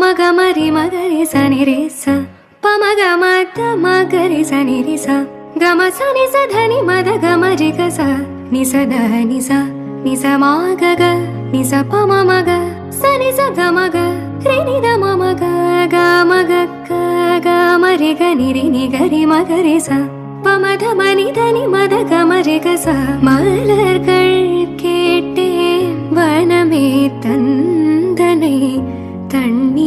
மகமரி மகரி சனி ரே ச பமக மத மகரி சனி ரி ச கம சனி ச தனி மத கமரி க ச நி ச த நி ச நி ச மா க க நி ச ப ம ம க சனி ச க ம க ரி நி த ம ம க க ம க க க ம ரி க நி ரி நி க ரி ம க ரி ச பமத மணி தனி மத கமரி க ச மலர்கள் கேட்டேன் வனமே தந்தனை தண்ணி